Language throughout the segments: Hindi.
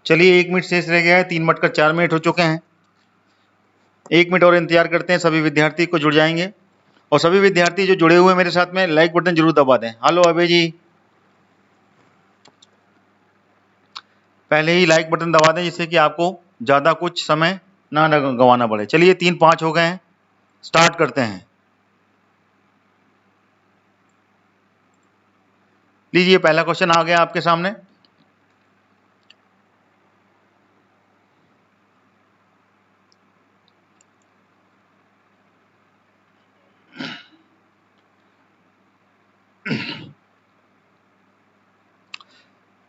चलिए 1 मिनट शेष रह गया है, 3:04 हो चुके हैं। 1 मिनट और इंतजार करते हैं, सभी विद्यार्थी को जुड़ जाएंगे। और सभी विद्यार्थी जो जुड़े हुए हैं मेरे साथ में, लाइक बटन जरूर दबा दें। हेलो अभय जी, पहले ही लाइक बटन दबा दें जिससे कि आपको ज़्यादा कुछ समय ना गंवाना पड़े। चलिए 3:05 हो गए हैं, स्टार्ट करते हैं। लीजिए पहला क्वेश्चन आ गया आपके सामने।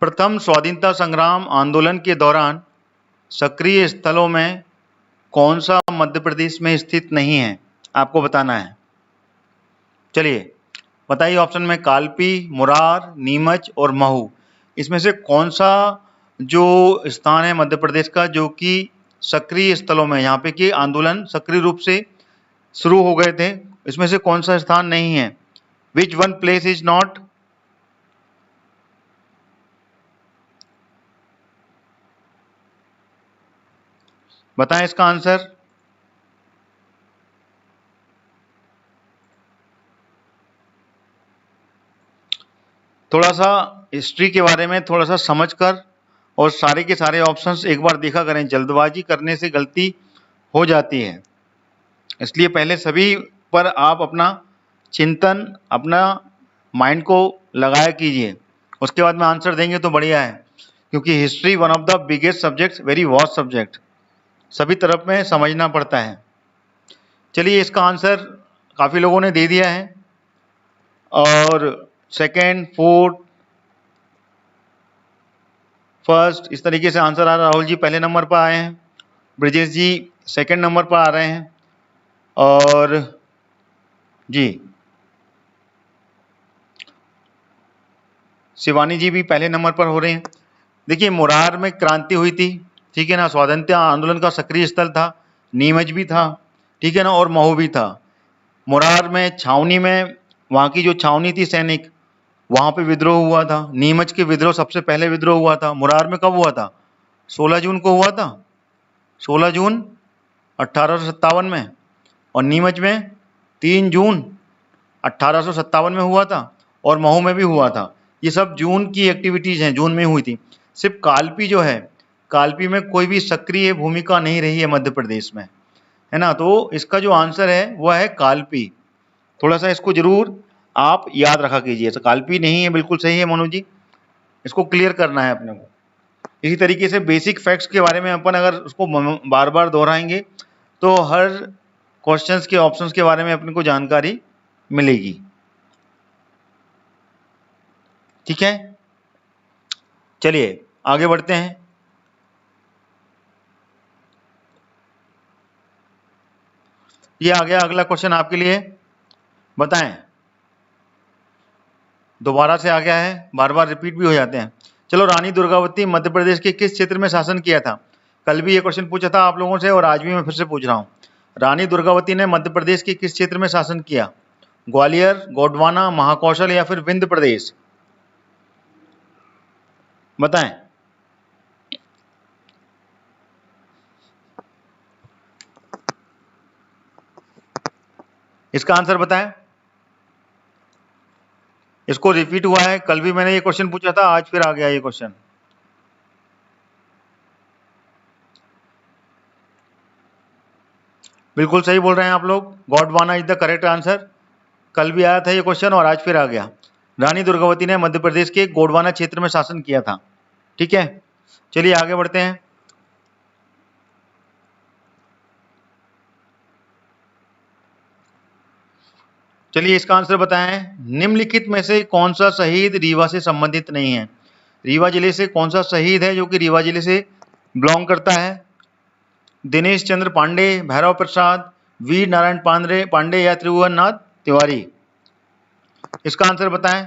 प्रथम स्वाधीनता संग्राम आंदोलन के दौरान सक्रिय स्थलों में कौन सा मध्य प्रदेश में स्थित नहीं है, आपको बताना है। चलिए बताइए ऑप्शन में कालपी, मुरार, नीमच और महू, इसमें से कौन सा जो स्थान है मध्य प्रदेश का जो कि सक्रिय स्थलों में, यहाँ पे कि आंदोलन सक्रिय रूप से शुरू हो गए थे, इसमें से कौन सा स्थान नहीं है? Which one place is not? बताएं इसका आंसर। थोड़ा सा हिस्ट्री के बारे में थोड़ा सा समझकर और सारे के सारे ऑप्शंस एक बार देखा करें। जल्दबाजी करने से गलती हो जाती है, इसलिए पहले सभी पर आप अपना चिंतन, अपना माइंड को लगाया कीजिए, उसके बाद में आंसर देंगे तो बढ़िया है। क्योंकि history one of the biggest subject, very vast subject, सभी तरफ में समझना पड़ता है। चलिए इसका आंसर काफ़ी लोगों ने दे दिया है, और सेकेंड, फोर्थ, फर्स्ट, इस तरीके से आंसर आ रहा है। राहुल जी पहले नंबर पर आए हैं, ब्रिजेश जी सेकंड नंबर पर आ रहे हैं, और जी शिवानी जी भी पहले नंबर पर हो रहे हैं। देखिए मुरार में क्रांति हुई थी, ठीक है ना, स्वाधीनता आंदोलन का सक्रिय स्थल था। नीमच भी था, ठीक है ना, और महू भी था। मुरार में छावनी में, वहाँ की जो छावनी थी सैनिक, वहाँ पे विद्रोह हुआ था। नीमच के विद्रोह सबसे पहले विद्रोह हुआ था। मुरार में कब हुआ था? 16 जून को हुआ था, 16 जून 1857 में। और नीमच में 3 जून 1857 में हुआ था, और महू में भी हुआ था। ये सब जून की एक्टिविटीज हैं, जून में हुई थी। सिर्फ कालपी जो है, कालपी में कोई भी सक्रिय भूमिका नहीं रही है मध्य प्रदेश में, है ना। तो इसका जो आंसर है वह है कालपी। थोड़ा सा इसको जरूर आप याद रखा कीजिए। तो कालपी नहीं है, बिल्कुल सही है मनोज जी, इसको क्लियर करना है अपने को। इसी तरीके से बेसिक फैक्ट्स के बारे में अपन अगर उसको बार बार दोहराएंगे तो हर क्वेश्चंस के ऑप्शंस के बारे में अपने को जानकारी मिलेगी, ठीक है। चलिए आगे बढ़ते हैं। ये आ गया अगला क्वेश्चन आपके लिए, बताएं। दोबारा से आ गया है, बार बार रिपीट भी हो जाते हैं। चलो, रानी दुर्गावती मध्य प्रदेश के किस क्षेत्र में शासन किया था? कल भी ये क्वेश्चन पूछा था आप लोगों से, और आज भी मैं फिर से पूछ रहा हूँ। रानी दुर्गावती ने मध्य प्रदेश के किस क्षेत्र में शासन किया? ग्वालियर, गोंडवाना, महाकौशल या फिर विंध्य प्रदेश? बताएं। इसका आंसर बताएं। इसको रिपीट हुआ है, कल भी मैंने ये क्वेश्चन पूछा था, आज फिर आ गया ये क्वेश्चन। बिल्कुल सही बोल रहे हैं आप लोग, Gondwana is the correct answer. कल भी आया था ये क्वेश्चन और आज फिर आ गया। रानी दुर्गावती ने मध्य प्रदेश के गोंडवाना क्षेत्र में शासन किया था, ठीक है। चलिए आगे बढ़ते हैं। चलिए इसका आंसर बताएं। निम्नलिखित में से कौन सा शहीद रीवा से संबंधित नहीं है? रीवा जिले से कौन सा शहीद है जो कि रीवा जिले से बिलोंग करता है? दिनेश चंद्र पांडे, भैरव प्रसाद, वीर नारायण पांडे या त्रिभुवननाथ तिवारी? इसका आंसर बताएं।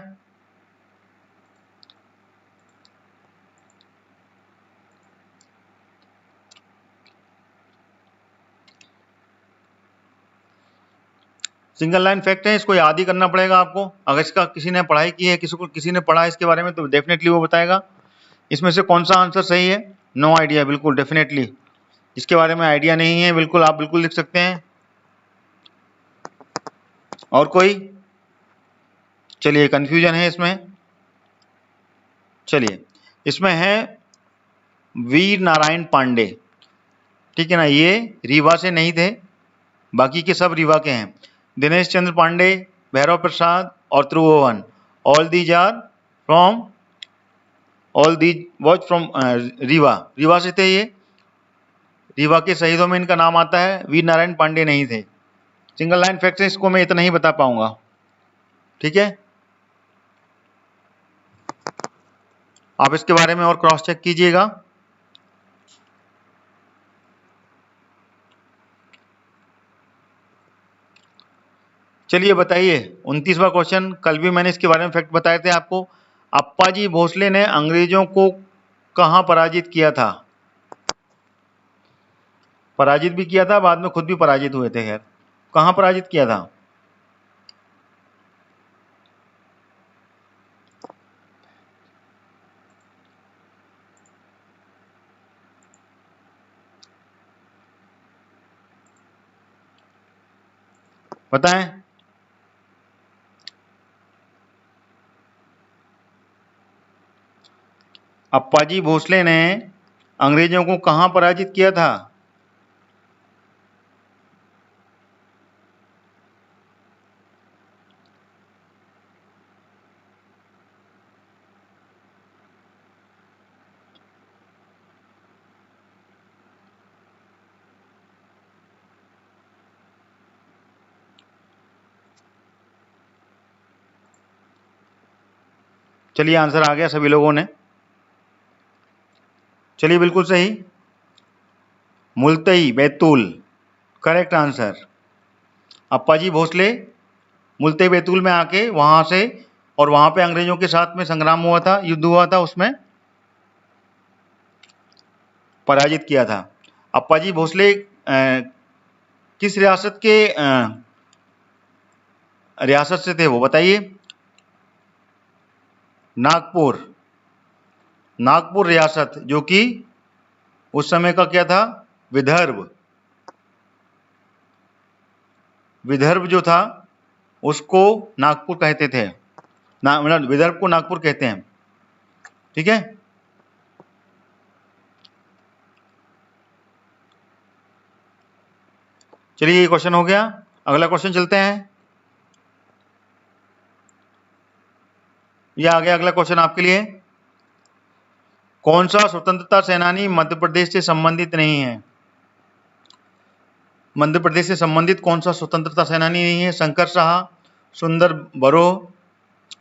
सिंगल लाइन फैक्ट है, इसको याद ही करना पड़ेगा आपको। अगर इसका किसी ने पढ़ा है इसके बारे में तो डेफिनेटली वो बताएगा। इसमें से कौन सा आंसर सही है? नो आइडिया, बिल्कुल डेफिनेटली। जिसके बारे में आइडिया नहीं है बिल्कुल आप बिल्कुल लिख सकते हैं। और कोई? चलिए, कंफ्यूजन है इसमें। चलिए, इसमें है वीर नारायण पांडे, ठीक है ना। ये रीवा से नहीं थे, बाकी के सब रीवा के हैं। दिनेश चंद्र पांडे, भैरव प्रसाद और Tribhuvan, all these are from Rewa. Rewa से थे ये। रीवा के शहीदों में इनका नाम आता है, वीर नारायण पांडे नहीं थे। सिंगल लाइन फैक्ट है, इसको मैं इतना ही बता पाऊंगा, ठीक है। आप इसके बारे में और क्रॉस चेक कीजिएगा। चलिए बताइए, 29वां क्वेश्चन। कल भी मैंने इसके बारे में फैक्ट बताए थे आपको। अप्पाजी भोसले ने अंग्रेजों को कहां पराजित किया था? पराजित भी किया था, बाद में खुद भी पराजित हुए थे। खैर, कहां पराजित किया था? बताएं। अप्पाजी भोसले ने अंग्रेजों को कहां पराजित किया था? चलिए, आंसर आ गया सभी लोगों ने। चलिए, बिल्कुल सही, मुल्तई बैतूल, करेक्ट आंसर। अप्पाजी भोसले मुल्तई बैतूल में आके वहां से, और वहां पे अंग्रेजों के साथ में संग्राम हुआ था, युद्ध हुआ था, उसमें पराजित किया था। अप्पाजी भोसले किस रियासत के रियासत से थे वो बताइए? नागपुर, नागपुर रियासत, जो कि उस समय का क्या था? विदर्भ। विदर्भ जो था उसको नागपुर कहते थे, मतलब विदर्भ को नागपुर कहते हैं, ठीक है। चलिए, ये क्वेश्चन हो गया। अगला क्वेश्चन चलते हैं। ये आ गया अगला क्वेश्चन आपके लिए। कौन सा स्वतंत्रता सेनानी मध्य प्रदेश से संबंधित नहीं है? मध्य प्रदेश से संबंधित कौन सा स्वतंत्रता सेनानी नहीं है? शंकर शाह, सुंदर बरोह,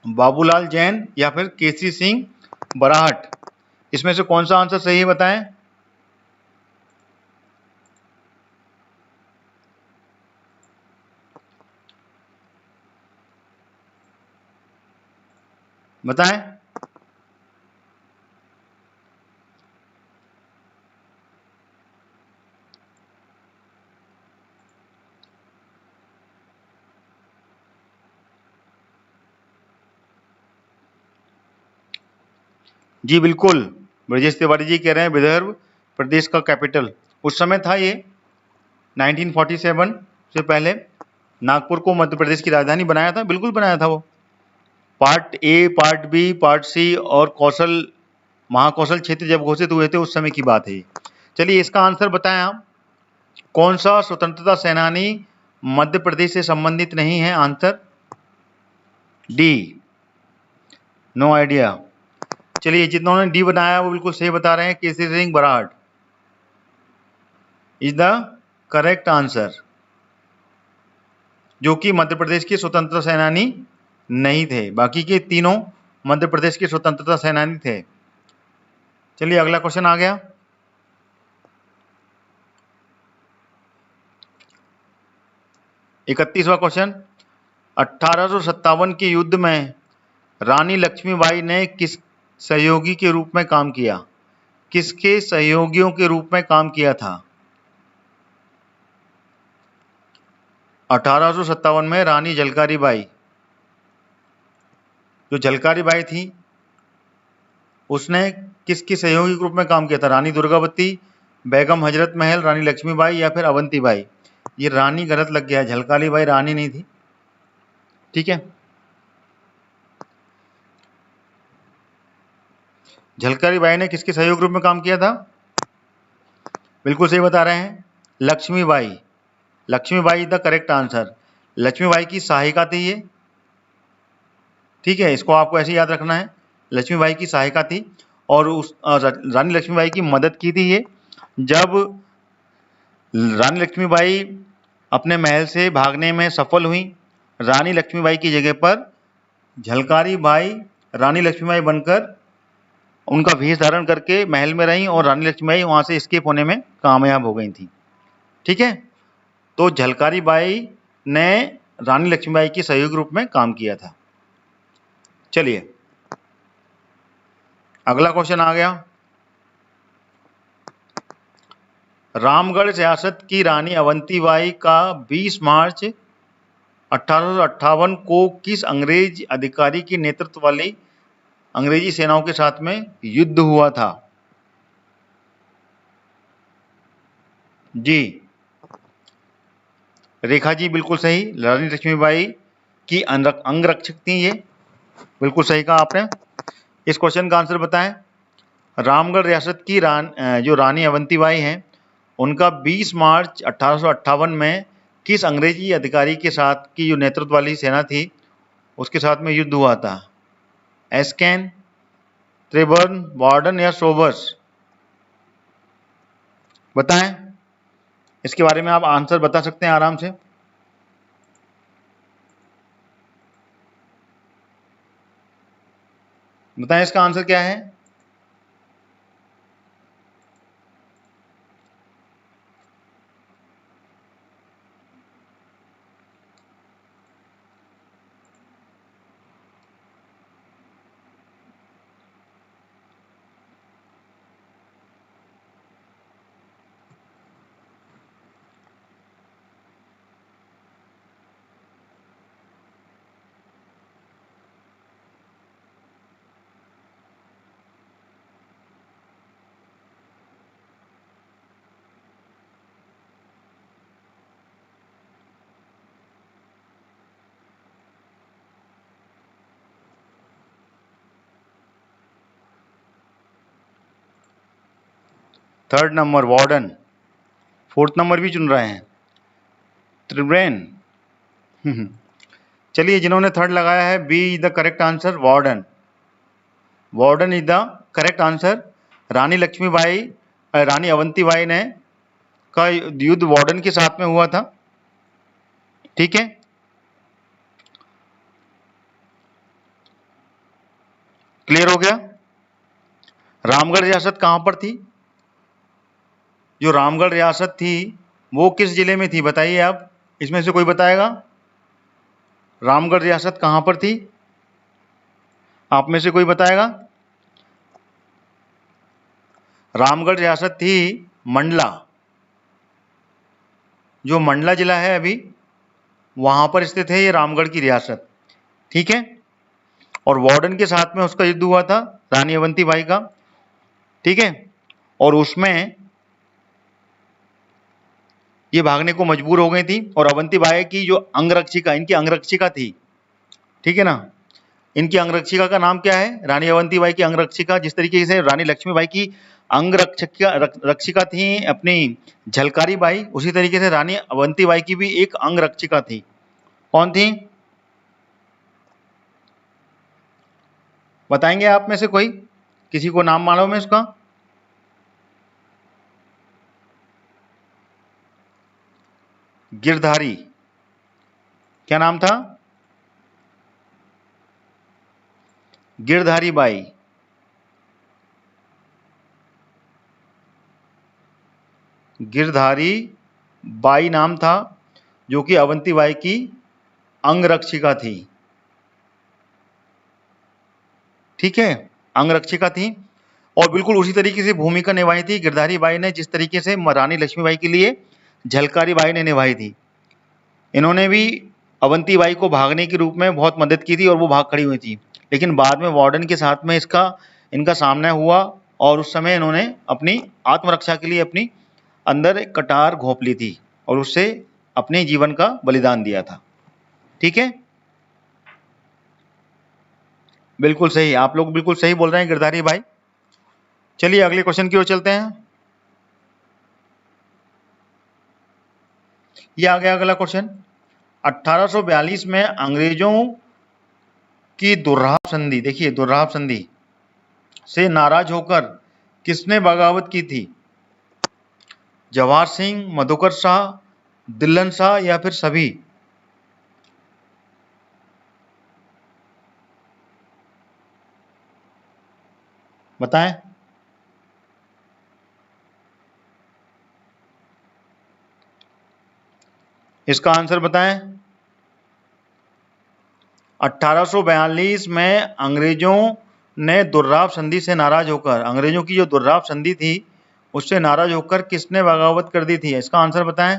बाबूलाल जैन या फिर केसरी सिंह बराहट। इसमें से कौन सा आंसर सही है बताएं? बताएं। जी बिल्कुल, ब्रजेश तिवारी जी कह रहे हैं विदर्भ प्रदेश का कैपिटल उस समय था ये। 1947 से पहले नागपुर को मध्य प्रदेश की राजधानी बनाया था, बिल्कुल बनाया था वो। Part A, part B, part C और कौशल, महाकौशल क्षेत्र जब घोषित हुए थे उस समय की बात है ये। चलिए, इसका आंसर बताएं आप। कौन सा स्वतंत्रता सेनानी मध्य प्रदेश से संबंधित नहीं है? Answer D, no idea. चलिए, जिन्होंने डी बनाया वो बिल्कुल सही बता रहे हैं, Kesari Singh Barahat is the correct answer, जो कि मध्य प्रदेश के स्वतंत्रता सेनानी नहीं थे। बाकी के तीनों मध्य प्रदेश के स्वतंत्रता सेनानी थे। चलिए, अगला क्वेश्चन आ गया। इकतीसवां क्वेश्चन। 1857 के युद्ध में रानी लक्ष्मीबाई ने किस सहयोगी के रूप में काम किया? किसके सहयोगियों के रूप में काम किया था? 1857 में रानी झलकारी बाई, जो झलकारी बाई थी, उसने किसकी सहयोगी के रूप में काम किया था? रानी दुर्गावती, बेगम हजरत महल, रानी लक्ष्मीबाई या फिर अवंतीबाई? ये रानी गलत लग गया है, झलकारी बाई रानी नहीं थी। ठीक है, झलकारी बाई ने किसके सहयोग रूप में काम किया था? बिल्कुल सही बता रहे हैं, Laxmibai. Laxmibai the correct answer. Laxmibai की सहायिका थी ये। ठीक है, इसको आपको ऐसे याद रखना है, लक्ष्मीबाई की सहायिका थी और उस रानी लक्ष्मीबाई की मदद की थी ये। जब रानी लक्ष्मीबाई अपने महल से भागने में सफल हुई, रानी लक्ष्मीबाई की जगह पर झलकारी बाई रानी लक्ष्मीबाई बनकर उनका वेश धारण करके महल में रहीं और रानी लक्ष्मीबाई वहां से एस्केप होने में कामयाब हो गई थी। ठीक है, तो झलकारी बाई ने रानी लक्ष्मीबाई की सहयोगी रूप में काम किया था। चलिए अगला क्वेश्चन आ गया। रामगढ़ रियासत की रानी अवंतीबाई का 20 मार्च 1858 को किस अंग्रेज अधिकारी के नेतृत्व वाली अंग्रेजी सेनाओं के साथ में युद्ध हुआ था? जी, रेखा जी बिल्कुल सही, रानी लक्ष्मीबाई की अंगरक्षक थी ये, बिल्कुल सही कहा आपने। इस क्वेश्चन का आंसर बताएं। रामगढ़ रियासत की जो रानी अवंतीबाई हैं, उनका 20 मार्च 1858 में किस अंग्रेजी अधिकारी के साथ की जो नेतृत्व वाली सेना थी उसके साथ में युद्ध हुआ था? एस्केन, त्रिबर्न, वार्डन या सोबर्स? बताएं, इसके बारे में आप आंसर बता सकते हैं आराम से। बताएं इसका आंसर क्या है? Third number warden, fourth number भी चुन रहे हैं, त्रिब्रेन। चलिए, जिन्होंने थर्ड लगाया है B is the correct answer, warden. Warden is the correct answer. Rani Lakshmibai Rani Avantibai ने का युद्ध वार्डन के साथ में हुआ था। ठीक है, क्लियर हो गया। रामगढ़ रियासत कहां पर थी? जो रामगढ़ रियासत थी वो किस जिले में थी बताइए आप, इसमें से कोई बताएगा? रामगढ़ रियासत कहां पर थी? आप में से कोई बताएगा? रामगढ़ रियासत थी मंडला, जो मंडला जिला है अभी वहां पर स्थित है ये रामगढ़ की रियासत। ठीक है, और वार्डन के साथ में उसका युद्ध हुआ था रानी अवंतीबाई का। ठीक है, और उसमें ये भागने को मजबूर हो गई थी और अवंतीबाई की जो अंगरक्षिका, इनकी अंगरक्षिका थी, ठीक है ना, इनकी अंगरक्षिका का नाम क्या है? रानी अवंतीबाई की अंगरक्षिका, जिस तरीके से रानी लक्ष्मीबाई की रक्षिका थी अपनी झलकारी बाई, उसी तरीके से रानी अवंतीबाई की भी एक अंगरक्षिका थी। कौन थी? बताएंगे आप में से कोई? किसी को नाम मालूम है इसका? गिरधारी, क्या नाम था? गिरधारी बाई। गिरधारी बाई नाम था, जो कि अवंतीबाई की अंगरक्षिका थी। ठीक है, अंगरक्षिका थी और बिल्कुल उसी तरीके से भूमिका निभाई थी गिरधारी बाई ने जिस तरीके से रानी लक्ष्मीबाई के लिए झलकारी बाई ने निभाई थी। इन्होंने भी अवंतीबाई को भागने के रूप में बहुत मदद की थी और वो भाग खड़ी हुई थी, लेकिन बाद में वार्डन के साथ में इसका इनका सामना हुआ और उस समय इन्होंने अपनी आत्मरक्षा के लिए अपनी अंदर एक कटार घोंप ली थी और उससे अपने जीवन का बलिदान दिया था। ठीक है, बिल्कुल सही, आप लोग बिल्कुल सही बोल रहे हैं गिरधारी भाई। चलिए अगले क्वेश्चन की ओर चलते हैं। ये आ गया अगला क्वेश्चन। 1842 में अंग्रेजों की दुर्राव संधि, देखिए दुर्राव संधि से नाराज होकर किसने बगावत की थी? जवाहर सिंह, मधुकर शाह, दिल्लन शाह या फिर सभी? बताएं। इसका आंसर बताएं। 1842 में अंग्रेजों ने दुर्राव संधि से नाराज होकर, अंग्रेजों की जो दुर्राव संधि थी उससे नाराज होकर किसने बगावत कर दी थी? इसका आंसर बताएं।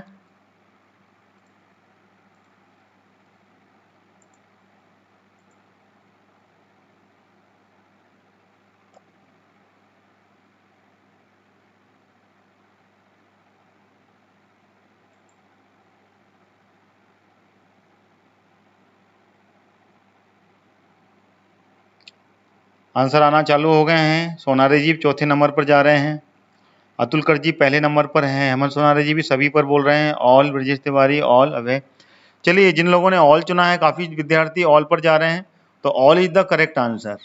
आंसर आना चालू हो गए हैं। सोनारे जी चौथे नंबर पर जा रहे हैं, अतुल कर जी पहले नंबर पर हैं, हेमंत सोनारे जी भी सभी पर बोल रहे हैं, ऑल ब्रजेश तिवारी, ऑल अभय। चलिए जिन लोगों ने ऑल चुना है, काफ़ी विद्यार्थी ऑल पर जा रहे हैं, तो all is the correct answer.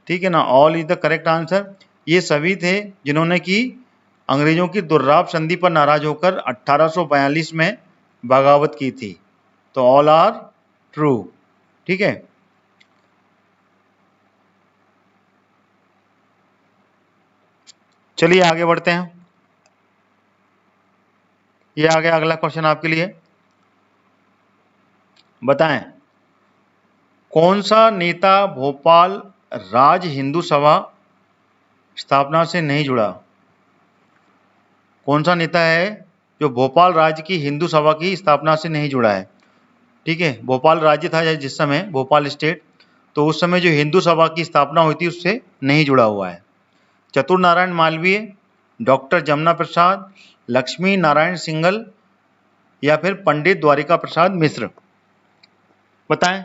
ठीक है ना, all is the correct answer. ये सभी थे जिन्होंने की अंग्रेजों की दुर्राव संधि पर नाराज होकर 1842 में बगावत की थी। तो ऑल आर ट्रू। ठीक है, चलिए आगे बढ़ते हैं। ये आ गया अगला क्वेश्चन आपके लिए। बताएं कौन सा नेता भोपाल राज हिंदू सभा स्थापना से नहीं जुड़ा? कौन सा नेता है जो भोपाल राज्य की हिंदू सभा की स्थापना से नहीं जुड़ा है? ठीक है, भोपाल राज्य था जिस समय, भोपाल स्टेट, तो उस समय जो हिंदू सभा की स्थापना हुई थी उससे नहीं जुड़ा हुआ है। चतुर नारायण मालवीय, डॉक्टर जमुना प्रसाद, लक्ष्मी नारायण सिंगल या फिर पंडित द्वारिका प्रसाद मिश्र? बताएं।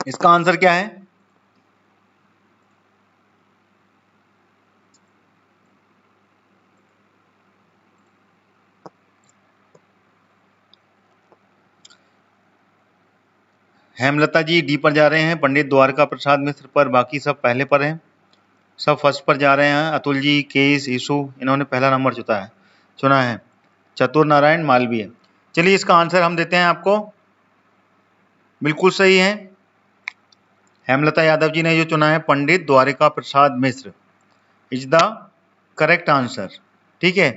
इसका आंसर क्या है? हेमलता जी डी पर जा रहे हैं, पंडित द्वारका प्रसाद मिश्र पर, बाकी सब पहले पर हैं, सब फर्स्ट पर जा रहे हैं। अतुल जी, केस, ईशु, इन्होंने पहला नंबर चुना है। चतुर नारायण मालवीय। चलिए इसका आंसर हम देते हैं आपको, बिल्कुल सही है। हेमलता यादव जी ने जो चुना है पंडित Dwarika Prasad Mishra is the correct answer. ठीक है,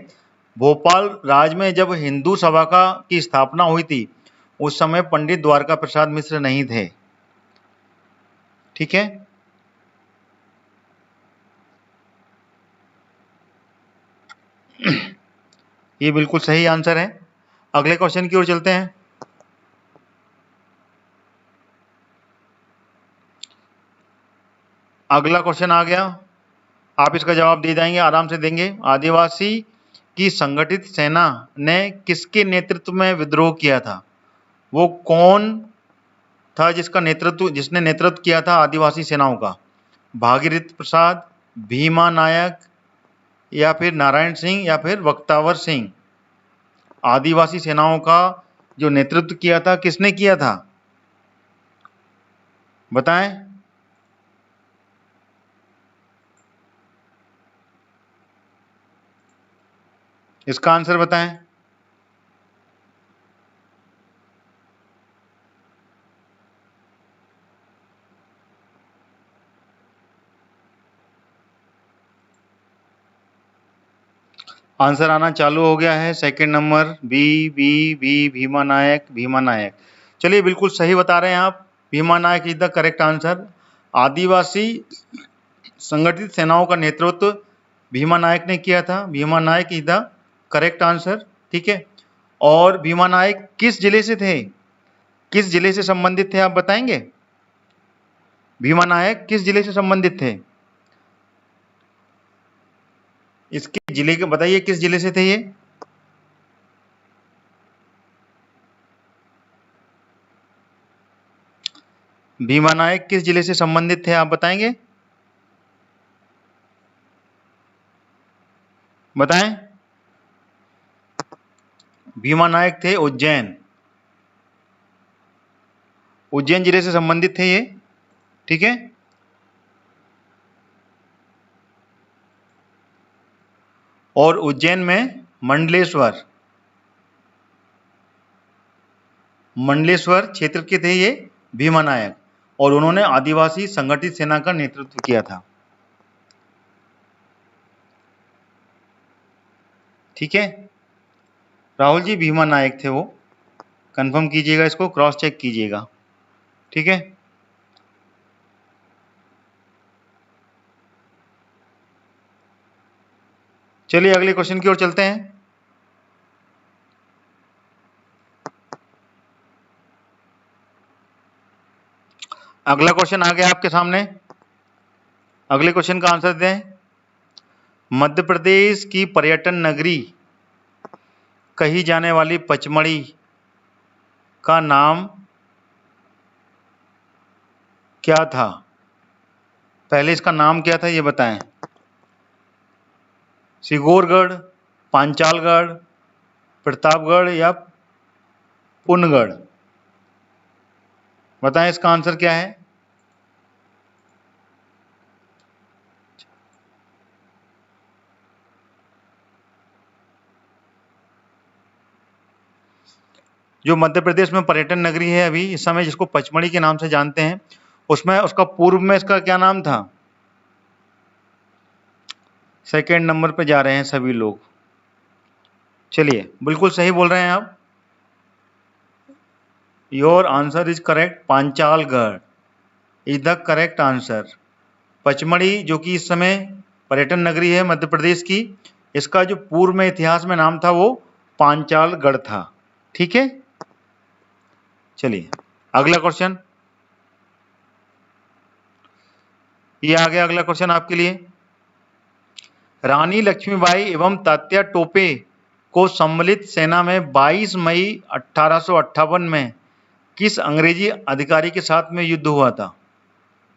भोपाल राज में जब हिंदू सभा की स्थापना हुई थी उस समय पंडित द्वारका प्रसाद मिश्र नहीं थे। ठीक है, ये बिल्कुल सही आंसर है। अगले क्वेश्चन की ओर चलते हैं। अगला क्वेश्चन आ गया, आप इसका जवाब दे जाएंगे, आराम से देंगे। आदिवासी की संगठित सेना ने किसके नेतृत्व में विद्रोह किया था? वो कौन था जिसने नेतृत्व किया था आदिवासी सेनाओं का? भागीरथ प्रसाद, भीमा नायक या फिर नारायण सिंह या फिर बख्तावर सिंह? आदिवासी सेनाओं का जो नेतृत्व किया था किसने किया था? बताएं। इसका आंसर बताएं। आंसर आना चालू हो गया है। Second number B, Bhima Nayak, Bhima Nayak. चलिए बिल्कुल सही बता रहे हैं आप, Bhima Nayak is the correct answer. आदिवासी संगठित सेनाओं का नेतृत्व भीमा नायक ने किया था। Bhima Nayak is the correct answer, ठीक है। और भीमा नायक किस जिले से थे, किस जिले से संबंधित थे, आप बताएंगे? भीमा नायक किस जिले से संबंधित थे? इसके जिले के बताइए, किस जिले से थे ये? भीमा नायक किस जिले से संबंधित थे, आप बताएंगे? बताएं। भीमा नायक थे उज्जैन, उज्जैन जिले से संबंधित थे ये, ठीक है। और उज्जैन में मंडलेश्वर क्षेत्र के थे ये भीमा नायक, और उन्होंने आदिवासी संगठित सेना का नेतृत्व किया था, ठीक है। राहुल जी भीमा नायक थे वो, कंफर्म कीजिएगा, इसको क्रॉस चेक कीजिएगा, ठीक है। चलिए अगले क्वेश्चन की ओर चलते हैं। अगला क्वेश्चन आ गया आपके सामने, अगले क्वेश्चन का आंसर दें। मध्य प्रदेश की पर्यटन नगरी कही जाने वाली पचमढ़ी का नाम क्या था? पहले इसका नाम क्या था ये बताएं। सिगोरगढ़, पांचालगढ़, प्रतापगढ़ या पुनगढ़? बताएं इसका आंसर क्या है। जो मध्य प्रदेश में पर्यटन नगरी है अभी इस समय, जिसको पचमढ़ी के नाम से जानते हैं, उसमें उसका पूर्व में इसका क्या नाम था? सेकेंड नंबर पे जा रहे हैं सभी लोग। चलिए बिल्कुल सही बोल रहे हैं आप, your answer is correct, Panchalgarh is the correct answer. Pachmarhi जो कि इस समय पर्यटन नगरी है मध्य प्रदेश की, इसका जो पूर्व में इतिहास में नाम था वो पांचालगढ़ था, ठीक है। चलिए अगला क्वेश्चन, ये आ गया अगला क्वेश्चन आपके लिए। रानी लक्ष्मीबाई एवं तात्या टोपे को सम्मिलित सेना में 22 मई 1858 में किस अंग्रेजी अधिकारी के साथ में युद्ध हुआ था?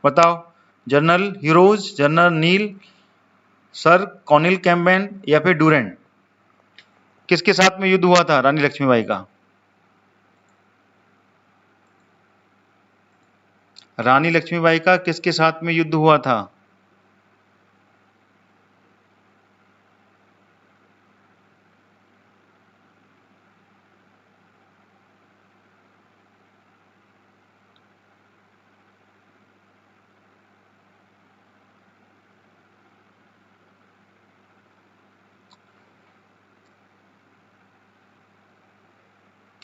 बताओ। जनरल हीरोज, जनरल नील, सर कॉनिल कैम्बेन या फिर डूरेंट? किसके साथ में युद्ध हुआ था रानी लक्ष्मीबाई का? रानी लक्ष्मीबाई का किसके साथ में युद्ध हुआ था?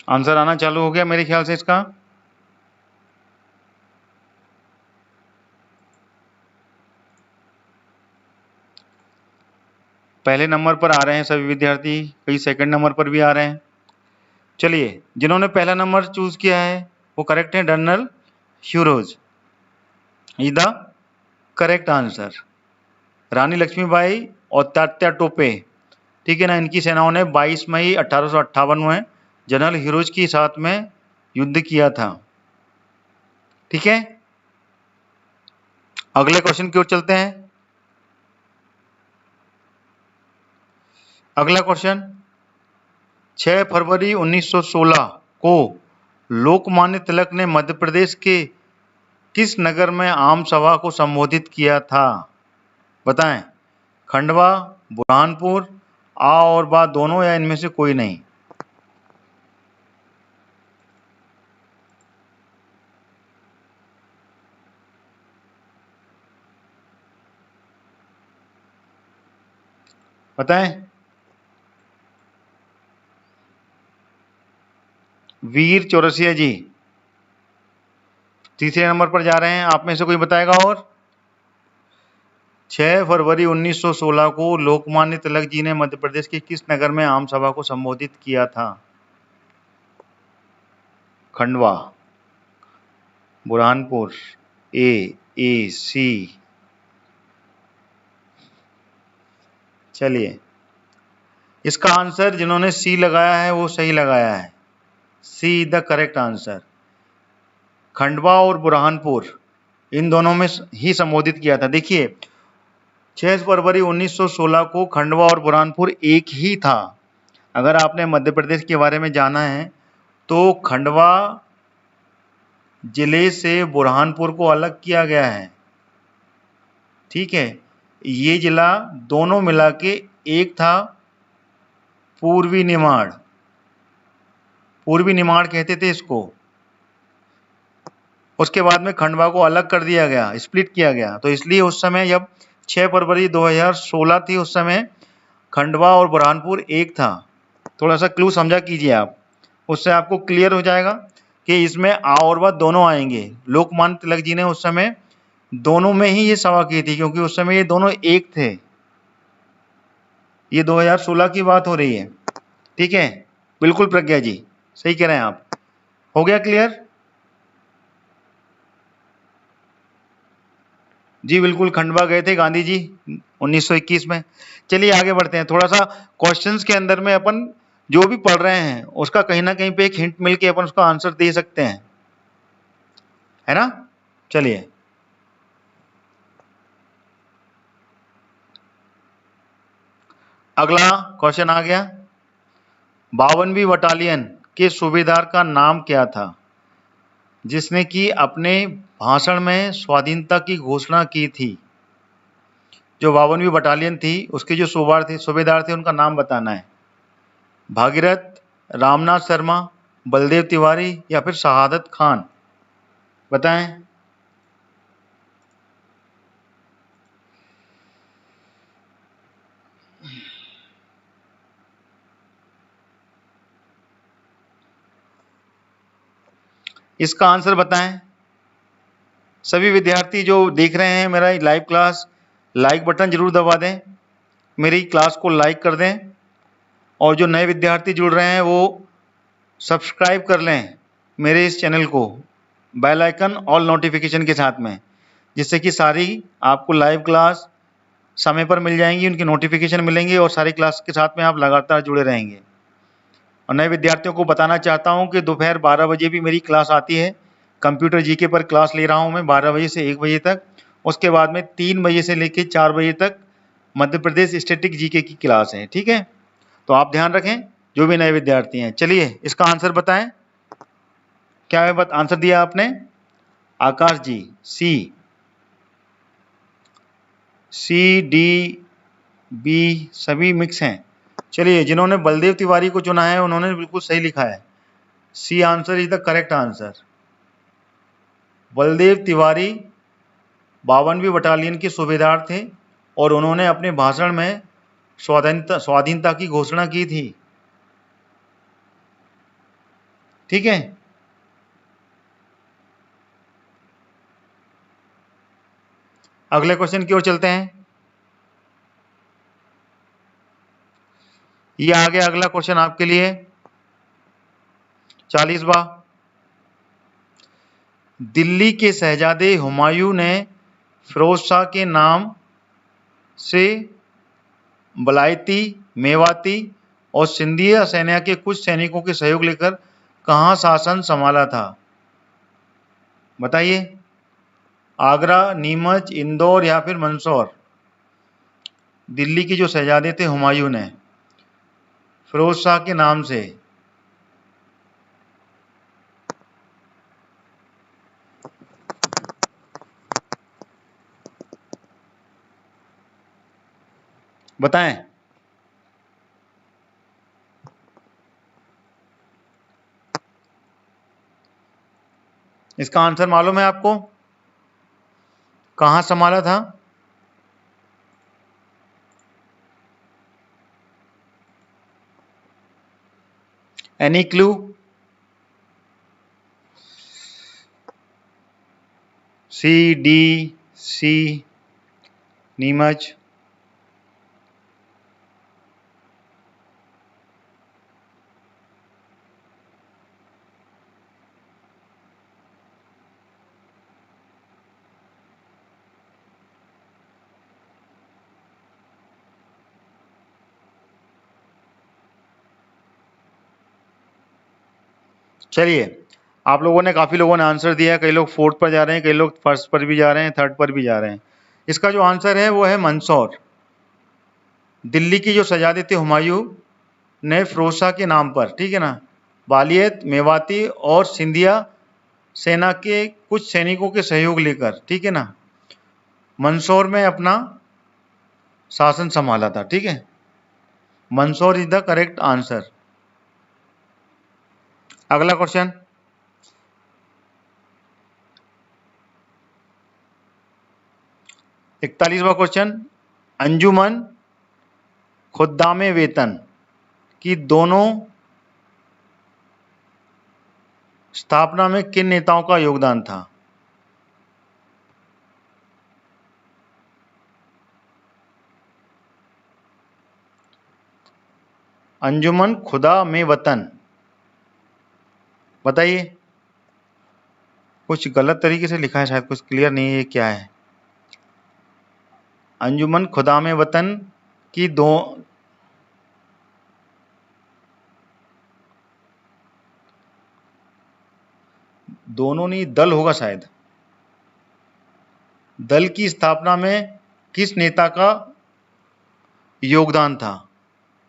आंसर आना चालू हो गया मेरे ख्याल से इसका। पहले नंबर पर आ रहे हैं सभी विद्यार्थी, कई सेकंड नंबर पर भी आ रहे हैं। चलिए जिन्होंने पहला नंबर चूज किया है वो करेक्ट है, General Hugh Rose is the correct answer. Rani Lakshmibai और तात्या टोपे, ठीक है ना, इनकी सेनाओं ने 22 मई 1858 में जनरल हीरोज के साथ में युद्ध किया था, ठीक है। अगले क्वेश्चन की ओर चलते हैं। अगला क्वेश्चन, 6 फरवरी 1916 को लोकमान्य तिलक ने मध्य प्रदेश के किस नगर में आम सभा को संबोधित किया था? बताएं। खंडवा, बुरहानपुर, आ और बा दोनों या इनमें से कोई नहीं? बताएं। वीर चौरसिया जी, तीसरे नंबर पर जा रहे हैं, आप में से कोई बताएगा? और 6 फरवरी 1916 को लोकमान्य तिलक जी ने मध्य प्रदेश के किस नगर में आम सभा को संबोधित किया था? खंडवा, बुरहानपुर, ए सी। चलिए, इसका आंसर जिन्होंने सी लगाया है वो सही लगाया है। C is the correct answer. Khandwa और बुरहानपुर इन दोनों में ही संबोधित किया था। देखिए, 6 फरवरी 1916 को खंडवा और बुरहानपुर एक ही था। अगर आपने मध्य प्रदेश के बारे में जाना है तो खंडवा जिले से बुरहानपुर को अलग किया गया है, ठीक है। ये जिला दोनों मिला के एक था, पूर्वी निमाड़। पूर्वी निमाड़ कहते थे इसको। उसके बाद में खंडवा को अलग कर दिया गया, स्प्लिट किया गया। तो इसलिए उस समय जब 6 फरवरी 2016 थी, उस समय खंडवा और बुरहानपुर एक था। थोड़ा सा क्लू समझा कीजिए आप, उससे आपको क्लियर हो जाएगा कि इसमें आ और व दोनों आएंगे। लोकमान्य तिलक जी ने उस समय दोनों में ही ये सभा की थी, क्योंकि उस समय ये दोनों एक थे। ये 2016 की बात हो रही है, ठीक है। बिल्कुल प्रज्ञा जी, सही कह रहे हैं आप। हो गया क्लियर? जी बिल्कुल, खंडवा गए थे गांधी जी 1921 में। चलिए आगे बढ़ते हैं। थोड़ा सा क्वेश्चंस के अंदर में अपन जो भी पढ़ रहे हैं उसका कहीं ना कहीं पे एक हिंट मिलके अपन उसका आंसर दे सकते हैं, है ना। चलिए, अगला क्वेश्चन आ गया। 52वीं बटालियन के सूबेदार का नाम क्या था, जिसने कि अपने भाषण में स्वाधीनता की घोषणा की थी? जो 52वीं बटालियन थी उसके जो सूबेदार थे उनका नाम बताना है। भागीरथ, रामनाथ शर्मा, बलदेव तिवारी या फिर शहादत खान, बताएं। इसका आंसर बताएं। सभी विद्यार्थी जो देख रहे हैं मेरा लाइव क्लास, लाइक बटन जरूर दबा दें, मेरी क्लास को लाइक कर दें। और जो नए विद्यार्थी जुड़ रहे हैं वो सब्सक्राइब कर लें मेरे इस चैनल को, बेल आइकन ऑल नोटिफिकेशन के साथ में, जिससे कि सारी आपको लाइव क्लास समय पर मिल जाएंगी, उनकी नोटिफिकेशन मिलेंगे और सारी क्लास के साथ में आप लगातार जुड़े रहेंगे। और नए विद्यार्थियों को बताना चाहता हूं कि दोपहर 12 बजे भी मेरी क्लास आती है। कंप्यूटर जीके पर क्लास ले रहा हूं मैं 12 बजे से 1 बजे तक। उसके बाद में 3 बजे से लेकर 4 बजे तक मध्य प्रदेश स्टैटिक जीके की क्लास है, ठीक है। तो आप ध्यान रखें जो भी नए विद्यार्थी हैं। चलिए इसका आंसर बताएं। क्या है आंसर दिया आपने? आकाश जी, सी डी बी सभी मिक्स हैं। चलिए, जिन्होंने बलदेव तिवारी को चुना है उन्होंने बिल्कुल सही लिखा है। C answer is the correct answer. Baldev Tiwari 52वीं बटालियन के सूबेदार थे और उन्होंने अपने भाषण में स्वाधीनता की घोषणा की थी, ठीक है। अगले क्वेश्चन की ओर चलते हैं। ये आ गया अगला क्वेश्चन आपके लिए, 40वां। दिल्ली के शहजादे हुमायूं ने फिरोज शाह के नाम से बलायती, मेवाती और सिंधिया सेना के कुछ सैनिकों के सहयोग लेकर कहां शासन संभाला था? बताइए। आगरा, नीमच, इंदौर या फिर मंदसौर। दिल्ली के जो शहजादे थे हुमायूं ने फिरोज शाह के नाम से, बताएं। इसका आंसर मालूम है आपको? कहां संभाला था? Any clue? CDC नीमच, चलिए आप लोगों ने, काफी लोगों ने आंसर दिया, कई लोग 4th पर जा रहे हैं, कई लोग 1st पर भी जा रहे हैं, 3rd पर भी जा रहे हैं। इसका जो आंसर है वो है मंदसौर। दिल्ली की जो शहजादी थी हुमायूं ने फिरोज शाह के नाम पर, ठीक है ना, वालियत, मेवाती और सिंधिया सेना के कुछ सैनिकों के सहयोग लेकर, ठीक है ना, मंदसौर में अपना शासन संभाला था। ठीक है, Mandsaur is the correct answer. अगला क्वेश्चन, 41वां क्वेश्चन, अंजुमन खुद्दामे वेतन की दोनों स्थापना में किन नेताओं का योगदान था? अंजुमन खुदा में वतन, बताइए। कुछ गलत तरीके से लिखा है शायद, कुछ क्लियर नहीं है ये क्या है। अंजुमन खुदा में वतन की दोनों नहीं, दल होगा शायद। दल की स्थापना में किस नेता का योगदान था?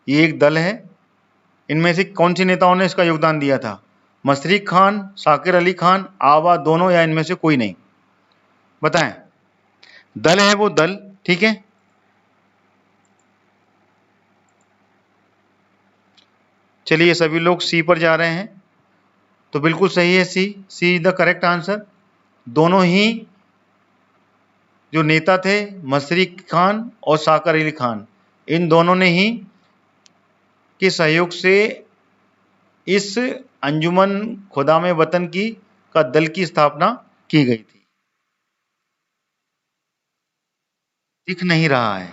ये एक दल है, इनमें से कौन सी नेताओं ने इसका योगदान दिया था? मशरक खान, शाकिर अली खान, आवा दोनों, या इनमें से कोई नहीं? बताएं। दल है वो दल, ठीक है। चलिए सभी लोग सी पर जा रहे हैं, तो बिल्कुल सही है, C is the correct answer. दोनों ही जो नेता थे, मशरक खान और शाकिर अली खान, इन दोनों ने ही के सहयोग से इस अंजुमन खुदामे वतन की का दल की स्थापना की गई थी। दिख नहीं रहा है।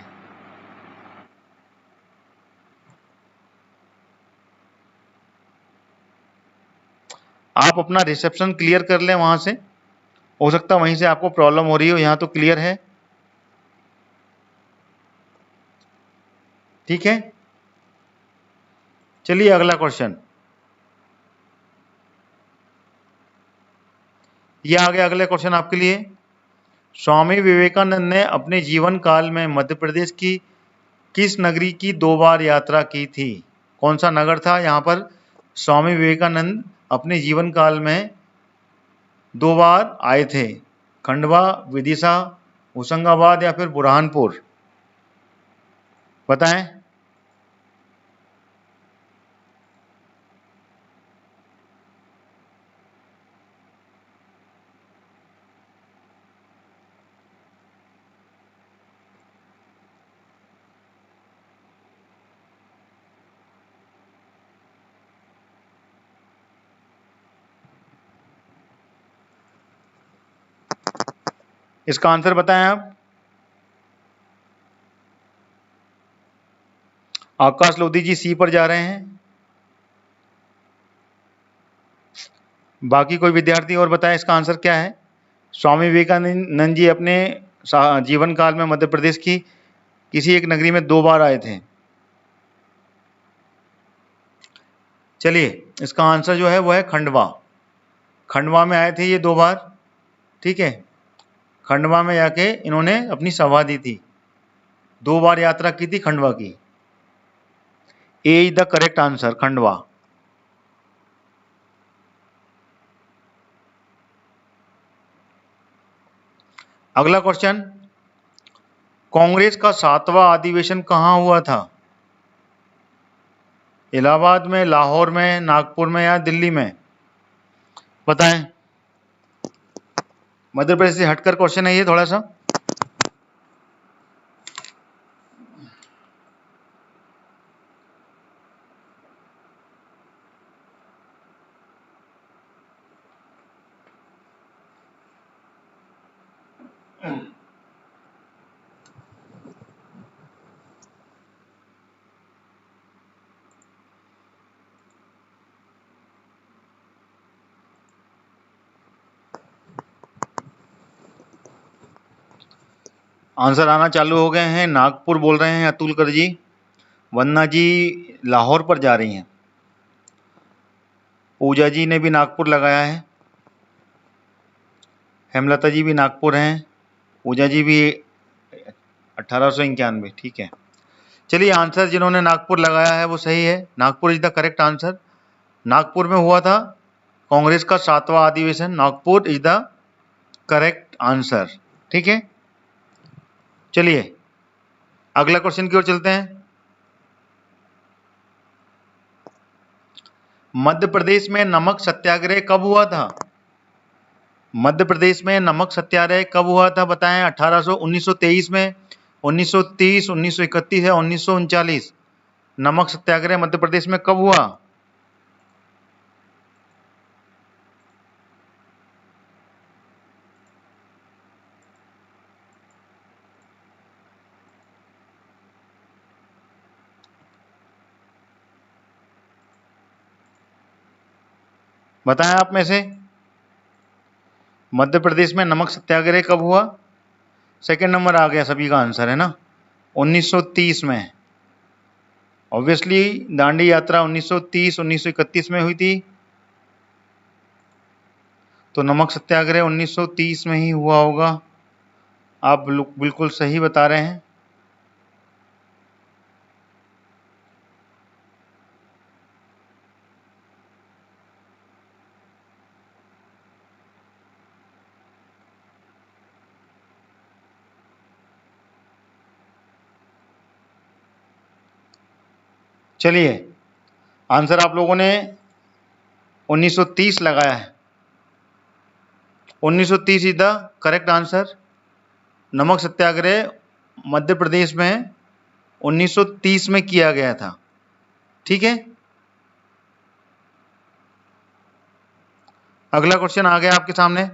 आप अपना रिसेप्शन क्लियर कर लें वहां से, हो सकता है वहीं से आपको प्रॉब्लम हो रही हो, यहां तो क्लियर है। ठीक है, चलिए अगला क्वेश्चन, ये आ गया अगले क्वेश्चन आपके लिए। स्वामी विवेकानंद ने अपने जीवन काल में मध्य प्रदेश की किस नगरी की 2 बार यात्रा की थी? कौन सा नगर था यहाँ पर स्वामी विवेकानंद अपने जीवन काल में 2 बार आए थे? खंडवा, विदिशा, होशंगाबाद या फिर बुरहानपुर? बताएं। इसका आंसर बताएं आप। आकाश लोधी जी सी पर जा रहे हैं, बाकी कोई विद्यार्थी और बताएं इसका आंसर क्या है। स्वामी विवेकानंद जी अपने जीवन काल में मध्य प्रदेश की किसी एक नगरी में 2 बार आए थे। चलिए इसका आंसर जो है वो है खंडवा। खंडवा में आए थे ये 2 बार, ठीक है। खंडवा में जाके इन्होंने अपनी सभा दी थी, 2 बार यात्रा की थी खंडवा की। A is the correct answer, Khandwa. अगला क्वेश्चन, कांग्रेस का 7वां अधिवेशन कहाँ हुआ था? इलाहाबाद में, लाहौर में, नागपुर में या दिल्ली में? बताएं। मध्य प्रदेश से हटकर क्वेश्चन है ये थोड़ा सा। आंसर आना चालू हो गए हैं। नागपुर बोल रहे हैं अतुल कर जी। वंदना जी लाहौर पर जा रही हैं। पूजा जी ने भी नागपुर लगाया है। हेमलता जी भी नागपुर हैं। पूजा जी भी 1891, ठीक है। चलिए, आंसर जिन्होंने नागपुर लगाया है वो सही है। Nagpur is the correct answer. Nagpur में हुआ था कांग्रेस का 7वां अधिवेशन। Nagpur is the correct answer, ठीक है। चलिए अगला क्वेश्चन की ओर चलते हैं। मध्य प्रदेश में नमक सत्याग्रह कब हुआ था? मध्य प्रदेश में नमक सत्याग्रह कब हुआ था बताएं। 1923 में, 1930, 1931 या 1939? नमक सत्याग्रह मध्य प्रदेश में कब हुआ? बताएं आप में से, मध्य प्रदेश में नमक सत्याग्रह कब हुआ? सेकंड नंबर आ गया सभी का आंसर, है ना, 1930 में। ऑब्वियसली दांडी यात्रा 1930, 1931 में हुई थी, तो नमक सत्याग्रह 1930 में ही हुआ होगा। आप बिल्कुल सही बता रहे हैं। चलिए, आंसर आप लोगों ने 1930 लगाया है। 1930 इज द करेक्ट आंसर। नमक सत्याग्रह मध्य प्रदेश में 1930 में किया गया था, ठीक है। अगला क्वेश्चन आ गया आपके सामने,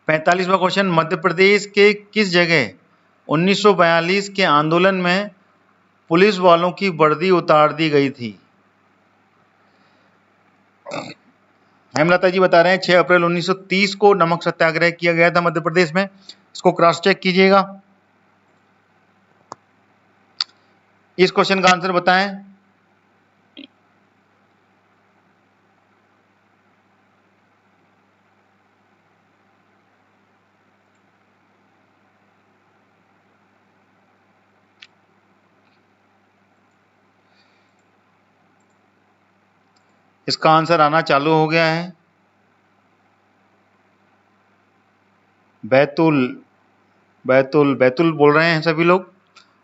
45वां क्वेश्चन। मध्य प्रदेश के किस जगह 1942 के आंदोलन में पुलिस वालों की वर्दी उतार दी गई थी? हेमलता जी बता रहे हैं 6 अप्रैल 1930 को नमक सत्याग्रह किया गया था मध्य प्रदेश में। इसको क्रॉस चेक कीजिएगा। इस क्वेश्चन का आंसर बताएं। इसका आंसर आना चालू हो गया है। बैतूल, बैतूल, बैतूल बोल रहे हैं सभी लोग।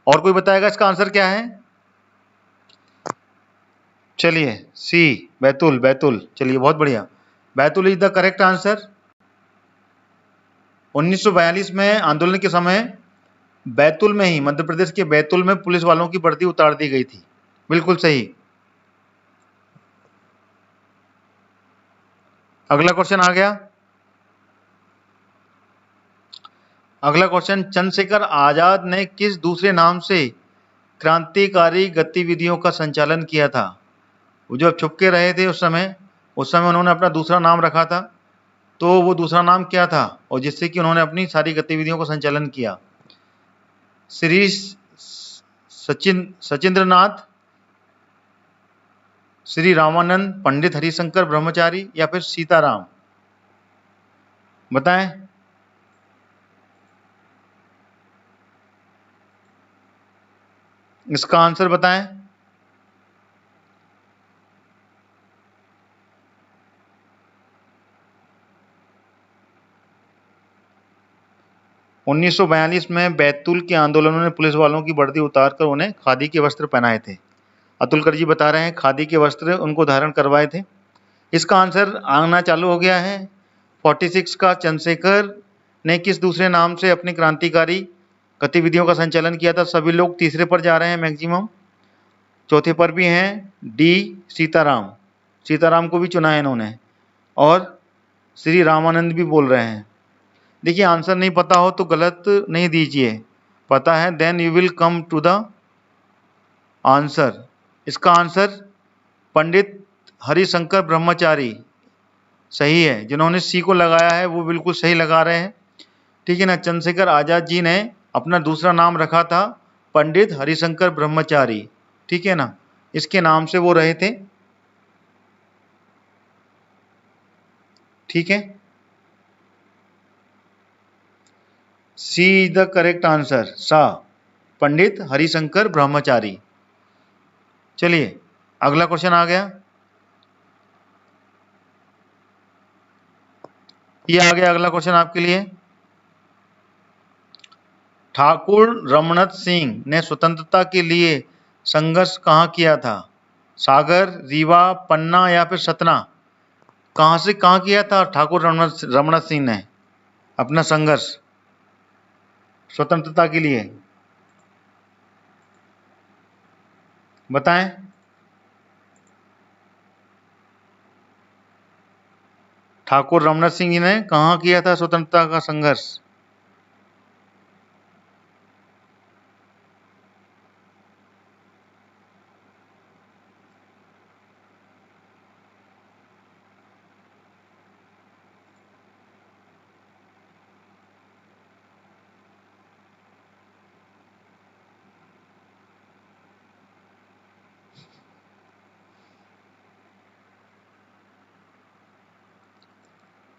और कोई बताएगा इसका आंसर क्या है? चलिए, सी, बैतूल, बैतूल। चलिए, बहुत बढ़िया, Betul is the correct answer. 1942 में आंदोलन के समय बैतूल में ही, मध्य प्रदेश के बैतूल में पुलिस वालों की वर्दी उतार दी गई थी। बिल्कुल सही। अगला क्वेश्चन आ गया। अगला क्वेश्चन, चंद्रशेखर आजाद ने किस दूसरे नाम से क्रांतिकारी गतिविधियों का संचालन किया था? वो जब छुप के रहे थे उस समय उन्होंने अपना दूसरा नाम रखा था। तो वो दूसरा नाम क्या था और जिससे कि उन्होंने अपनी सारी गतिविधियों का संचालन किया? श्री सचिंद्रनाथ, श्री रामानंद, पंडित हरिशंकर ब्रह्मचारी या फिर सीताराम? बताएं। इसका आंसर बताएं। उन्नीस में बैतूल के आंदोलनों ने पुलिस वालों की वर्दी उतारकर उन्हें खादी के वस्त्र पहनाए थे। अतुल कर जी बता रहे हैं खादी के वस्त्र उनको धारण करवाए थे। इसका आंसर आना चालू हो गया है। 46 का, चंद्रशेखर ने किस दूसरे नाम से अपनी क्रांतिकारी गतिविधियों का संचालन किया था? सभी लोग तीसरे पर जा रहे हैं मैक्सिमम। चौथे पर भी हैं डी, सीताराम। सीताराम को भी चुना है इन्होंने। और श्री रामानंद भी बोल रहे हैं। देखिए आंसर नहीं पता हो तो गलत नहीं दीजिए, पता है then you will come to the answer. इसका आंसर पंडित हरिशंकर ब्रह्मचारी सही है। जिन्होंने सी को लगाया है वो बिल्कुल सही लगा रहे हैं, ठीक है ना। चंद्रशेखर आजाद जी ने अपना दूसरा नाम रखा था पंडित हरिशंकर ब्रह्मचारी, ठीक है ना, इसके नाम से वो रहे थे, ठीक है। C is the correct answer, सा, पंडित हरिशंकर ब्रह्मचारी। चलिए अगला क्वेश्चन आ गया, ये आ गया अगला क्वेश्चन आपके लिए। ठाकुर रमनत सिंह ने स्वतंत्रता के लिए संघर्ष कहाँ किया था? सागर, रीवा, पन्ना या फिर सतना? कहाँ से कहाँ किया था ठाकुर रमनत सिंह ने अपना संघर्ष स्वतंत्रता के लिए? बताएं। ठाकुर रमनत सिंह जी ने कहाँ किया था स्वतंत्रता का संघर्ष?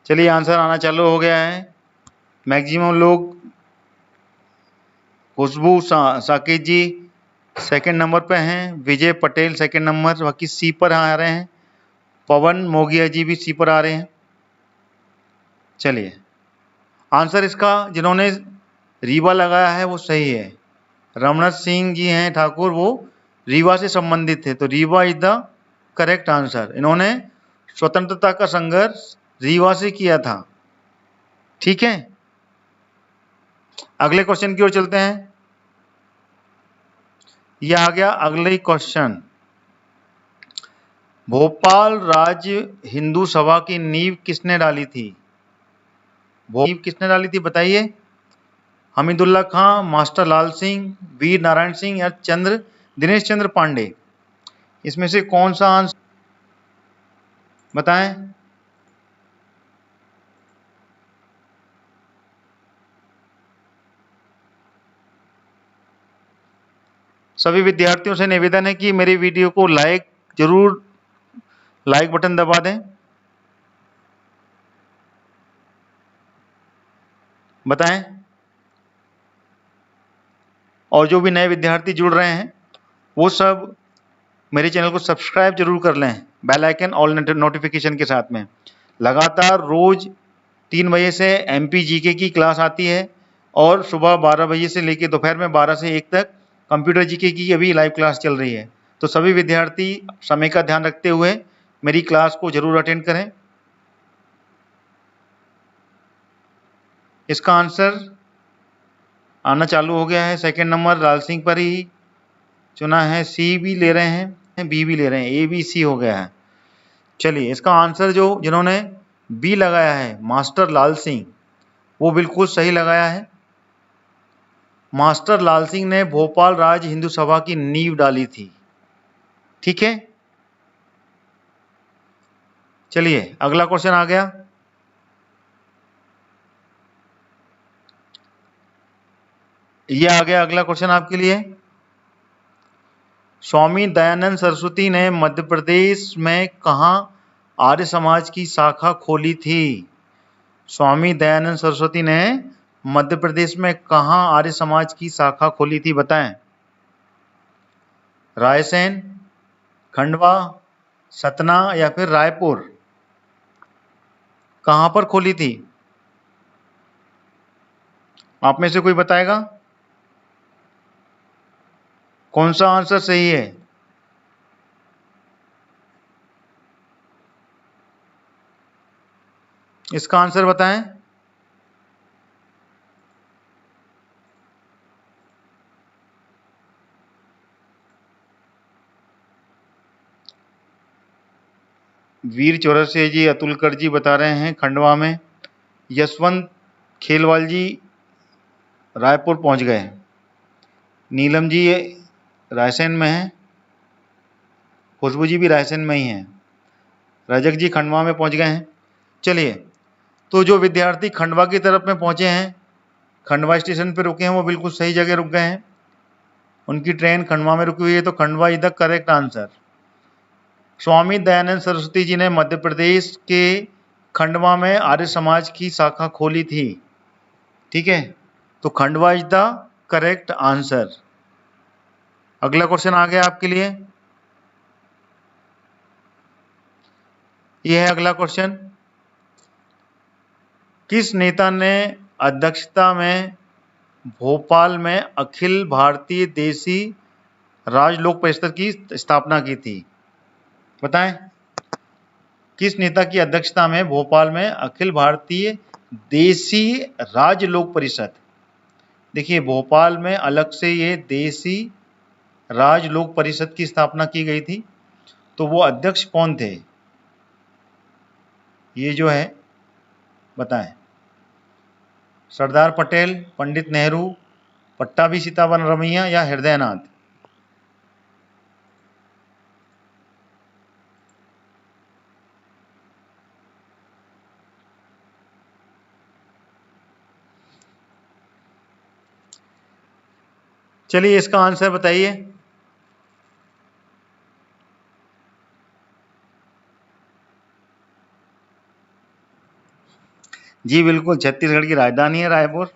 चलिए आंसर आना चालू हो गया है। मैक्सिमम लोग, खुशबू साकेत जी सेकंड नंबर पे हैं, विजय पटेल सेकंड नंबर, बाकी सी पर आ रहे हैं, पवन मोगिया जी भी सी पर आ रहे हैं। चलिए आंसर इसका जिन्होंने रीवा लगाया है वो सही है, रमनत सिंह जी हैं ठाकुर, वो रीवा से संबंधित थे, तो Rewa is the correct answer. इन्होंने स्वतंत्रता का संघर्ष रीवा से किया था, ठीक है। अगले क्वेश्चन की ओर चलते हैं। यह आ गया अगले क्वेश्चन। भोपाल राज्य हिंदू सभा की नींव किसने डाली थी? नींव किसने डाली थी बताइए? हमीदुल्लाह खां, मास्टर लाल सिंह, वीर नारायण सिंह या दिनेश चंद्र पांडे? इसमें से कौन सा आंसर बताएं। सभी विद्यार्थियों से निवेदन है कि मेरी वीडियो को जरूर लाइक बटन दबा दें। बताएं। और जो भी नए विद्यार्थी जुड़ रहे हैं वो सब मेरे चैनल को सब्सक्राइब जरूर कर लें, बेल आइकन ऑल नोटिफिकेशन के साथ में। लगातार रोज 3 बजे से एमपी जीके की क्लास आती है और सुबह 12 बजे से लेकर दोपहर में 12 से 1 तक कंप्यूटर जीके की अभी लाइव क्लास चल रही है। तो सभी विद्यार्थी समय का ध्यान रखते हुए मेरी क्लास को जरूर अटेंड करें। इसका आंसर आना चालू हो गया है, सेकंड नंबर लाल सिंह पर ही चुना है। सी भी ले रहे हैं, बी भी ले रहे हैं, ए बी सी हो गया है। चलिए इसका आंसर जो जिन्होंने बी लगाया है मास्टर लाल सिंह, वो बिल्कुल सही लगाया है। मास्टर लाल सिंह ने भोपाल राज्य हिंदू सभा की नींव डाली थी, ठीक है। चलिए अगला क्वेश्चन आ गया। ये आ गया अगला क्वेश्चन आपके लिए। स्वामी दयानंद सरस्वती ने मध्य प्रदेश में कहाँ आर्य समाज की शाखा खोली थी? स्वामी दयानंद सरस्वती ने मध्य प्रदेश में कहाँ आर्य समाज की शाखा खोली थी बताएं। रायसेन, खंडवा, सतना या फिर रायपुर? कहां पर खोली थी? आप में से कोई बताएगा कौन सा आंसर सही है? इसका आंसर बताएं। वीर चौरसिया जी, अतुलकर जी बता रहे हैं खंडवा में। यशवंत खेलवाल जी रायपुर पहुंच गए, नीलम जी रायसेन में हैं, खुशबू जी भी रायसेन में ही हैं, रजक जी खंडवा में पहुंच गए हैं। चलिए, तो जो विद्यार्थी खंडवा की तरफ में पहुंचे हैं, खंडवा स्टेशन पर रुके हैं, वो बिल्कुल सही जगह रुक गए हैं, उनकी ट्रेन खंडवा में रुकी हुई है, तो Khandwa is the correct answer. Swami Dayanand Saraswati ji ने मध्य प्रदेश के खंडवा में आर्य समाज की शाखा खोली थी। ठीक है, तो Khandwa is the correct answer. अगला क्वेश्चन आ गया आपके लिए, यह है अगला क्वेश्चन। किस नेता ने अध्यक्षता में भोपाल में अखिल भारतीय देसी राज लोक परिषद की स्थापना की थी? बताएं, किस नेता की अध्यक्षता में भोपाल में अखिल भारतीय देसी राज लोक परिषद, देखिए भोपाल में अलग से ये देसी राज लोक परिषद की स्थापना की गई थी, तो वो अध्यक्ष कौन थे? ये जो है बताएं, सरदार पटेल, पंडित नेहरू, पट्टाभी सीतारामैया या हृदयनाथ? चलिए इसका आंसर बताइए। जी बिल्कुल, छत्तीसगढ़ की राजधानी है रायपुर।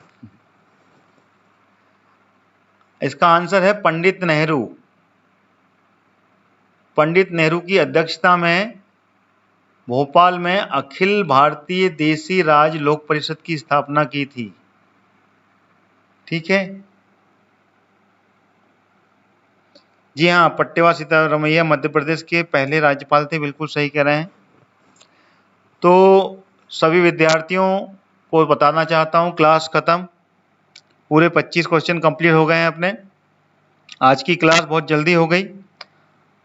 इसका आंसर है पंडित नेहरू। पंडित नेहरू की अध्यक्षता में भोपाल में अखिल भारतीय देसी राज लोक परिषद की स्थापना की थी। ठीक है, जी हाँ, पट्टेवा सीतारामैया मध्य प्रदेश के पहले राज्यपाल थे, बिल्कुल सही कह रहे हैं। तो सभी विद्यार्थियों को बताना चाहता हूँ, क्लास खत्म, पूरे 25 क्वेश्चन कंप्लीट हो गए हैं अपने। आज की क्लास बहुत जल्दी हो गई।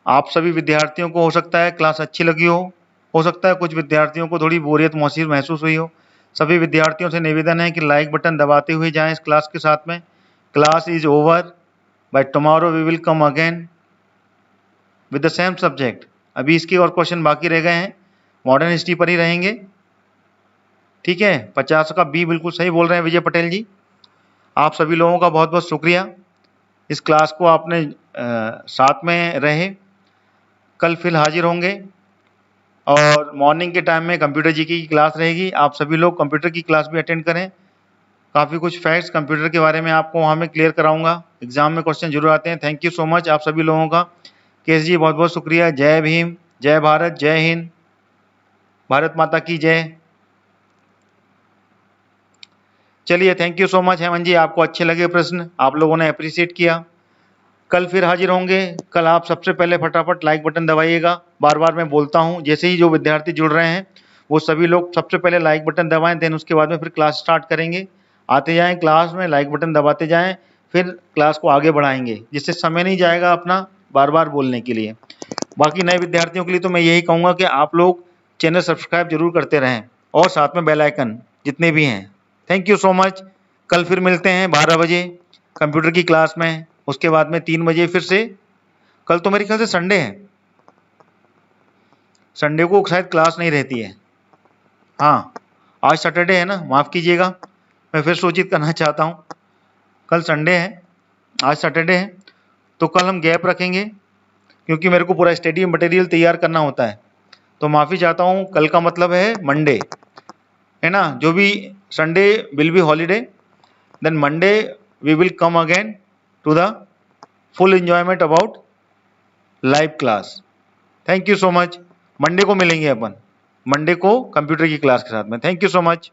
आप सभी विद्यार्थियों को हो सकता है क्लास अच्छी लगी हो सकता है कुछ विद्यार्थियों को थोड़ी बोरियत महसूस हुई हो। सभी विद्यार्थियों से निवेदन है कि लाइक बटन दबाते हुए जाएं इस क्लास के साथ में। Class is over, bye tomorrow we will come again with the same subject. अभी इसके और क्वेश्चन बाकी रह गए हैं, मॉडर्न हिस्ट्री पर ही रहेंगे। ठीक है, 50 का बी बिल्कुल सही बोल रहे हैं विजय पटेल जी। आप सभी लोगों का बहुत बहुत शुक्रिया, इस क्लास को आपने साथ में रहे। कल फिर हाजिर होंगे और मॉर्निंग के टाइम में कंप्यूटर जी की क्लास रहेगी। आप सभी लोग कंप्यूटर की क्लास भी अटेंड करें, काफ़ी कुछ फैक्ट्स कंप्यूटर के बारे में आपको वहाँ में क्लियर कराऊंगा। एग्जाम में क्वेश्चन जरूर आते हैं। थैंक यू सो मच आप सभी लोगों का। केस जी बहुत बहुत शुक्रिया। जय भीम, जय भारत, जय हिंद, भारत माता की जय। चलिए, thank you so much Hemant ji, आपको अच्छे लगे प्रश्न, आप लोगों ने अप्रिशिएट किया। कल फिर हाजिर होंगे। कल आप सबसे पहले फटाफट लाइक बटन दबाइएगा। बार बार मैं बोलता हूं, जैसे ही जो विद्यार्थी जुड़ रहे हैं वो सभी लोग सबसे पहले लाइक बटन दबाएं, देन उसके बाद में फिर क्लास स्टार्ट करेंगे। आते जाएं क्लास में, लाइक बटन दबाते जाएं, फिर क्लास को आगे बढ़ाएंगे, जिससे समय नहीं जाएगा अपना बार बार बोलने के लिए। बाकी नए विद्यार्थियों के लिए तो मैं यही कहूँगा कि आप लोग चैनल सब्सक्राइब जरूर करते रहें और साथ में बेल आइकन जितने भी हैं। Thank you so much. कल फिर मिलते हैं 12 बजे कंप्यूटर की क्लास में, उसके बाद में 3 बजे फिर से। कल तो मेरे ख्याल से संडे है, संडे को शायद क्लास नहीं रहती है। हाँ, आज सैटरडे है ना, माफ़ कीजिएगा, मैं फिर सूचित करना चाहता हूँ, कल संडे है, आज सैटरडे है। तो कल हम गैप रखेंगे क्योंकि मेरे को पूरा स्टडी मटेरियल तैयार करना होता है, तो माफ़ी चाहता हूँ। कल का मतलब है मंडे, है ना, जो भी Sunday will be holiday, then Monday we will come again to the full enjoyment about live class. Thank you so much. Monday को मिलेंगे अपन, मंडे को कंप्यूटर की क्लास के साथ में। Thank you so much.